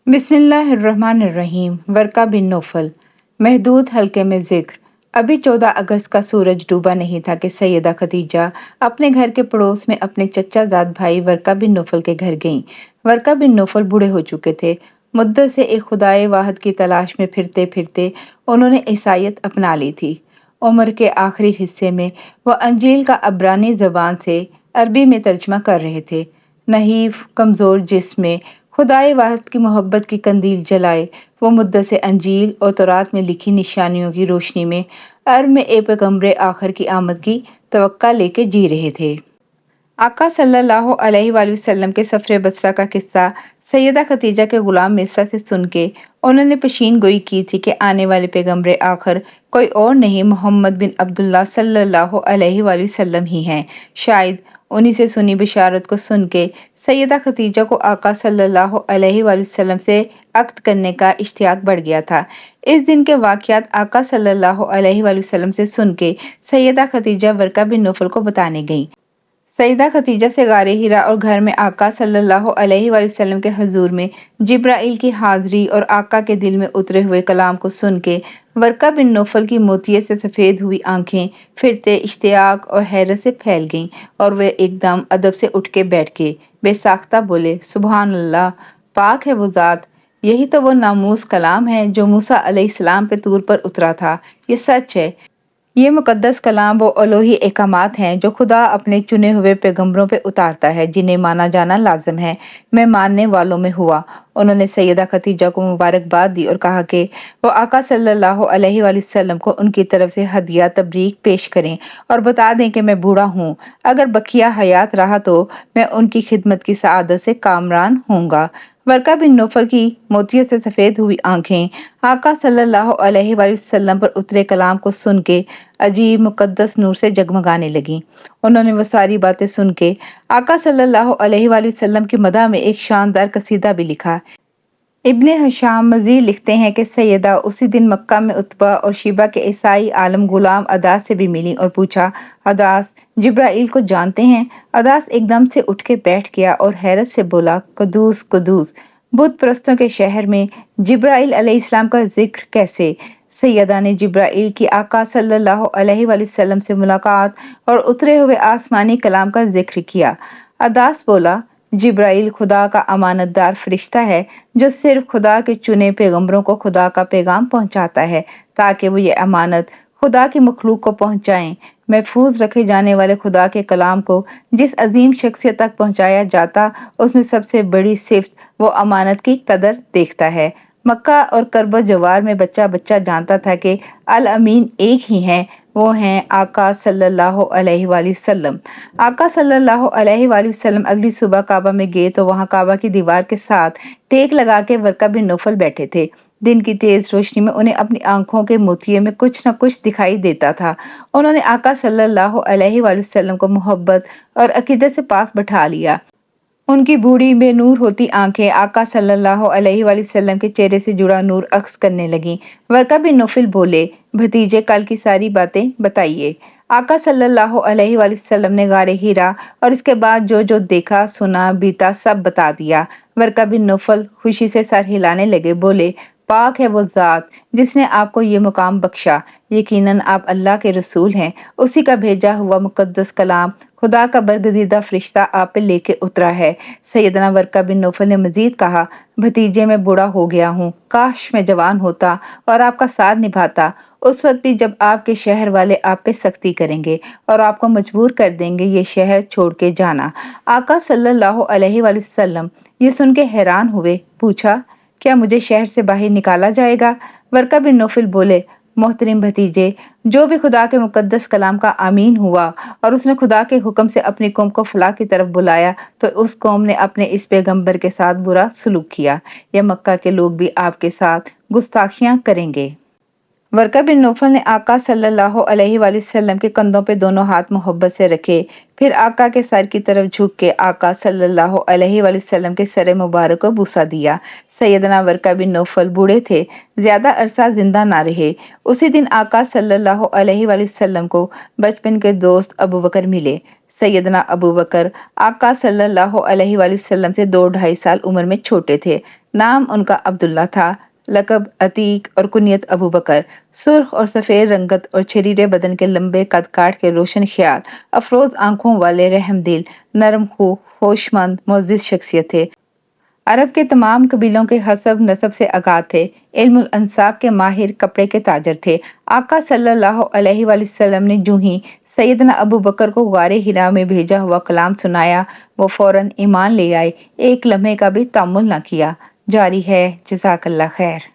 بسم اللہ الرحمن الرحیم۔ ورقہ بن نوفل۔ محدود حلقے میں ذکر۔ ابھی 14 اگست کا سورج ڈوبا نہیں تھا کہ سیدہ خدیجہ اپنے گھر کے پڑوس میں اپنے چچا زاد بھائی ورقہ بن نوفل کے گھر گئیں۔ ورقہ بن نوفل بوڑھے ہو چکے تھے۔ مدت سے ایک خدائے واحد کی تلاش میں پھرتے پھرتے انہوں نے عیسائیت اپنا لی تھی۔ عمر کے آخری حصے میں وہ انجیل کا عبرانی زبان سے عربی میں ترجمہ کر رہے تھے۔ نحیف کمزور جسم میں خدائے واحد کی محبت کی قندیل جلائے وہ مدت سے انجیل اور تورات میں لکھی نشانیوں کی روشنی میں عرب میں ایک پیغمبر آخر کی آمد کی توقع لے کے جی رہے تھے۔ آقا صلی اللہ علیہ وآلہ وسلم کے سفر بصرہ کا قصہ سیدہ خدیجہ کے غلام مصرہ سے سن کے انہوں نے پیشین گوئی کی تھی کہ آنے والے پیغمبر آخر کوئی اور نہیں محمد بن عبداللہ صلی اللہ علیہ وآلہ وسلم ہی ہیں۔ شاید انہی سے سنی بشارت کو سن کے سیدہ خدیجہ کو آقا صلی اللہ علیہ وآلہ وسلم سے عقد کرنے کا اشتیاق بڑھ گیا تھا۔ اس دن کے واقعات آقا صلی اللہ علیہ وآلہ وسلم سے سن کے سیدہ خدیجہ ورقہ بن نوفل کو بتانے گئیں۔ سیدہ خدیجہ سے غار حرا اور گھر میں آقا صلی اللہ علیہ وآلہ وسلم کے حضور میں جبرائیل کی حاضری اور آقا کے دل میں اترے ہوئے کلام کو سن کے ورقہ بن نوفل کی موتیے سے سفید ہوئی آنکھیں پھرتے اشتیاق اور حیرت سے پھیل گئیں اور وہ ایک دم ادب سے اٹھ کے بیٹھ کے بے ساختہ بولے، سبحان اللہ، پاک ہے وہ ذات، یہی تو وہ ناموس کلام ہے جو موسیٰ علیہ السلام پہ طور پر اترا تھا۔ یہ سچ ہے، یہ مقدس کلام وہ الوہی احکامات ہیں جو خدا اپنے چنے ہوئے پیغمبروں پہ اتارتا ہے، جنہیں مانا جانا لازم ہے۔ میں ماننے والوں میں ہوا۔ انہوں نے سیدہ خدیجہ کو مبارکباد دی اور کہا کہ وہ آقا صلی اللہ علیہ وآلہ وسلم کو ان کی طرف سے ہدیہ تبریک پیش کریں اور بتا دیں کہ میں بوڑھا ہوں، اگر بقیہ حیات رہا تو میں ان کی خدمت کی سعادت سے کامران ہوں گا۔ ورقہ بن نوفل کی موتیے سے سفید ہوئی آنکھیں آقا صلی اللہ علیہ وآلہ وسلم پر اترے کلام کو سن کے عجیب مقدس نور سے جگمگانے لگیں۔ انہوں نے وہ ساری باتیں سن کے آقا صلی اللہ علیہ وآلہ وسلم کی مدح میں ایک شاندار قصیدہ بھی لکھا۔ ابن ہشام مزید لکھتے ہیں کہ سیدہ اسی دن مکہ میں عتبہ اور شیبہ کے عیسائی عالم غلام عداس سے بھی ملی اور پوچھا، عداس جبرائیل کو جانتے ہیں؟ عداس ایک دم سے اٹھ کے بیٹھ گیا اور حیرت سے بولا، قدوس قدوس، بت پرستوں کے شہر میں جبرائیل علیہ السلام کا ذکر کیسے؟ سیدہ نے جبرائیل کی آقا صلی اللہ علیہ وآلہ وسلم سے ملاقات اور اترے ہوئے آسمانی کلام کا ذکر کیا۔ عداس بولا، جبرائیل خدا کا امانت دار فرشتہ ہے جو صرف خدا کے چنے پیغمبروں کو خدا کا پیغام پہنچاتا ہے تاکہ وہ یہ امانت خدا کی مخلوق کو پہنچائیں۔ محفوظ رکھے جانے والے خدا کے کلام کو جس عظیم شخصیت تک پہنچایا جاتا اس میں سب سے بڑی صفت وہ امانت کی قدر دیکھتا ہے۔ مکہ اور کرب و جوار میں بچہ بچہ جانتا تھا کہ الامین ایک ہی ہیں، وہ ہیں آقا صلی اللہ علیہ وآلہ وسلم۔ آقا صلی اللہ علیہ وآلہ وسلم اگلی صبح کعبہ میں گئے تو وہاں کعبہ کی دیوار کے ساتھ ٹیک لگا کے ورقہ بن نوفل بیٹھے تھے۔ دن کی تیز روشنی میں انہیں اپنی آنکھوں کے موتیے میں کچھ نہ کچھ دکھائی دیتا تھا۔ انہوں نے آقا صلی اللہ علیہ وآلہ وسلم کو محبت اور عقیدت سے پاس بٹھا لیا۔ ان کی بوڑھی بے نور ہوتی آنکھیں آقا صلی اللہ علیہ وآلہ وسلم کے چہرے سے جڑا نور عکس کرنے لگیں۔ ورقہ بن نوفل بولے، بھتیجے کل کی ساری باتیں بتائیے۔ آقا صلی اللہ علیہ وآلہ وسلم نے غار حرا اور اس کے بعد جو جو دیکھا سنا بیتا سب بتا دیا۔ ورقہ بن نوفل خوشی سے سر ہلانے لگے، بولے، پاک ہے وہ ذات جس نے آپ کو یہ مقام بخشا، یقیناً آپ اللہ کے رسول ہیں، اسی کا بھیجا ہوا مقدس کلام خدا کا برگزیدہ فرشتہ آپ پہ لے کے اترا ہے۔ سیدنا ورقہ بن نوفل نے مزید کہا، بھتیجے میں بوڑھا ہو گیا ہوں، کاش میں جوان ہوتا اور آپ کا ساتھ نبھاتا، اس وقت بھی جب آپ کے شہر والے آپ پہ سختی کریں گے اور آپ کو مجبور کر دیں گے یہ شہر چھوڑ کے جانا۔ آقا صلی اللہ علیہ وآلہ وسلم یہ سن کے حیران ہوئے، پوچھا، کیا مجھے شہر سے باہر نکالا جائے گا؟ ورقہ بن نوفل بولے، محترم بھتیجے، جو بھی خدا کے مقدس کلام کا آمین ہوا اور اس نے خدا کے حکم سے اپنی قوم کو فلاح کی طرف بلایا تو اس قوم نے اپنے اس پیغمبر کے ساتھ برا سلوک کیا، یا مکہ کے لوگ بھی آپ کے ساتھ گستاخیاں کریں گے۔ ورقہ بن نوفل نے آقا صلی اللہ علیہ وآلہ وسلم کے کندھوں پہ دونوں ہاتھ محبت سے رکھے، پھر آقا کے سر کی طرف جھک کے آقا صلی اللہ علیہ وآلہ وسلم کے سر مبارک کو بوسہ دیا۔ سیدنا ورقہ بن نوفل بوڑھے تھے، زیادہ عرصہ زندہ نہ رہے۔ اسی دن آقا صلی اللہ علیہ وآلہ وسلم کو بچپن کے دوست ابوبکر ملے۔ سیدنا ابوبکر آقا صلی اللہ علیہ وآلہ وسلم سے 2-2.5 سال عمر میں چھوٹے تھے۔ نام ان کا عبداللہ تھا، لقب عتیق اور کنیت ابو بکر۔ سرخ اور سفید رنگت اور چھریرے بدن کے لمبے قد کاٹ کے روشن خیال افروز آنکھوں والے رحم دل، نرم خو، ہوش مند، معزز شخصیت تھے۔ عرب کے تمام قبیلوں کے حسب نسب سے آگاہ تھے، علم الانساب کے ماہر، کپڑے کے تاجر تھے۔ آقا صلی اللہ علیہ وآلہ وسلم نے جو ہی سیدنا ابو بکر کو غار حرا میں بھیجا ہوا کلام سنایا، وہ فوراً ایمان لے آئے، ایک لمحے کا بھی تأمل نہ کیا۔ جاری ہے، جزاک اللہ خیر۔